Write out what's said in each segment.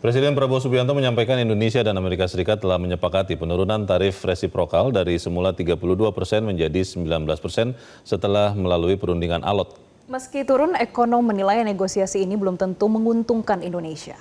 Presiden Prabowo Subianto menyampaikan Indonesia dan Amerika Serikat telah menyepakati penurunan tarif resiprokal dari semula 32% menjadi 19% setelah melalui perundingan alot. Meski turun, ekonom menilai negosiasi ini belum tentu menguntungkan Indonesia.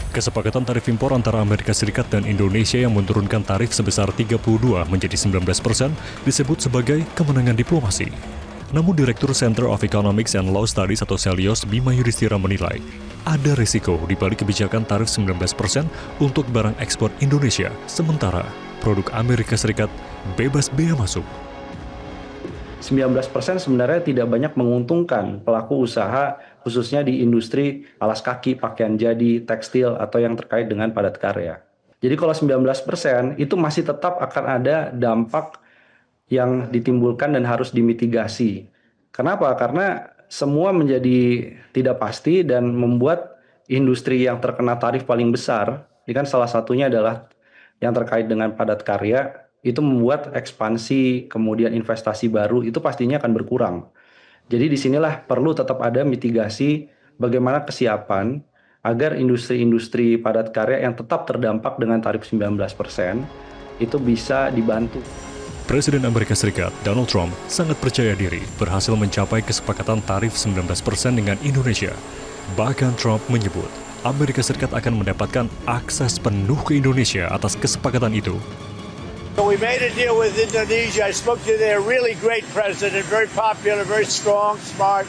Kesepakatan tarif impor antara Amerika Serikat dan Indonesia yang menurunkan tarif sebesar 32 menjadi 19% disebut sebagai kemenangan diplomasi. Namun Direktur Center of Economics and Law Studies atau CELIOS Bima Yudhistira menilai ada risiko di balik kebijakan tarif 19% untuk barang ekspor Indonesia, sementara produk Amerika Serikat bebas bea masuk. 19% sebenarnya tidak banyak menguntungkan pelaku usaha khususnya di industri alas kaki, pakaian jadi, tekstil, atau yang terkait dengan padat karya. Jadi kalau 19% itu masih tetap akan ada dampak yang ditimbulkan dan harus dimitigasi. Kenapa? Karena semua menjadi tidak pasti dan membuat industri yang terkena tarif paling besar, ini kan salah satunya adalah yang terkait dengan padat karya, itu membuat ekspansi, kemudian investasi baru itu pastinya akan berkurang. Jadi disinilah perlu tetap ada mitigasi bagaimana kesiapan agar industri-industri padat karya yang tetap terdampak dengan tarif 19% itu bisa dibantu. Presiden Amerika Serikat Donald Trump sangat percaya diri berhasil mencapai kesepakatan tarif 19% dengan Indonesia. Bahkan Trump menyebut Amerika Serikat akan mendapatkan akses penuh ke Indonesia atas kesepakatan itu. We made a deal with Indonesia. I spoke to their really great president, very popular, very strong, smart,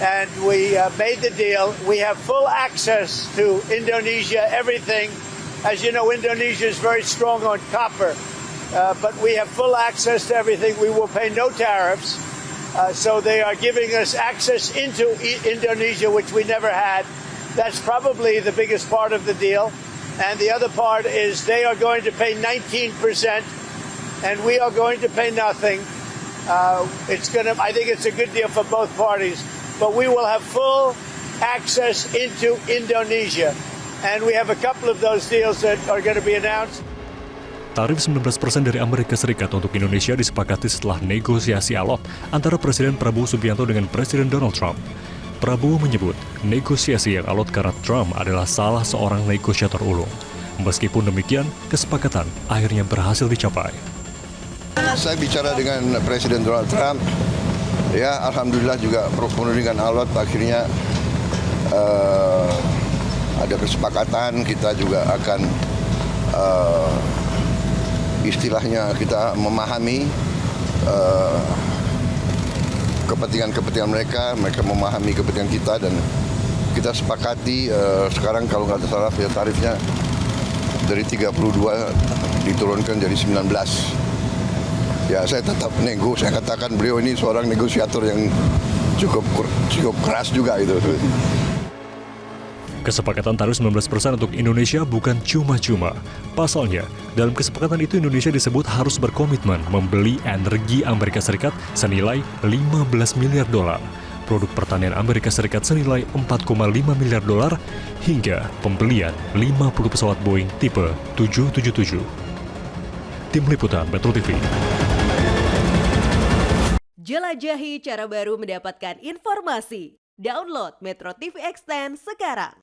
and we made the deal. We have full access to Indonesia, everything. As you know, Indonesia is very strong on copper, but we have full access to everything. We will pay no tariffs. So they are giving us access into Indonesia, which we never had. That's probably the biggest part of the deal. And the other part is they are going to pay 19%, and we are going to pay nothing. I think it's a good deal for both parties. But we will have full access into Indonesia, and we have a couple of those deals that are going to be announced. Tarif 19% dari Amerika Serikat untuk Indonesia disepakati setelah negosiasi alot antara Presiden Prabowo Subianto dengan Presiden Donald Trump. Prabowo menyebut negosiasi yang alot karena Trump adalah salah seorang negosiator ulung. Meskipun demikian, kesepakatan akhirnya berhasil dicapai. Saya bicara dengan Presiden Donald Trump, ya alhamdulillah juga penundingan alot akhirnya ada kesepakatan. Kita juga akan istilahnya kita memahami kepentingan mereka memahami kepentingan kita, dan kita sepakati sekarang kalau nggak salah ya tarifnya dari 32 diturunkan jadi 19. Ya saya tetap nego, saya katakan beliau ini seorang negosiator yang cukup keras juga itu. Kesepakatan tarif 19% untuk Indonesia bukan cuma-cuma. Pasalnya, dalam kesepakatan itu Indonesia disebut harus berkomitmen membeli energi Amerika Serikat senilai 15 miliar dolar, produk pertanian Amerika Serikat senilai 4,5 miliar dolar, hingga pembelian 50 pesawat Boeing tipe 777. Tim Liputan Metro TV. Jelajahi cara baru mendapatkan informasi. Download Metro TV Extend sekarang.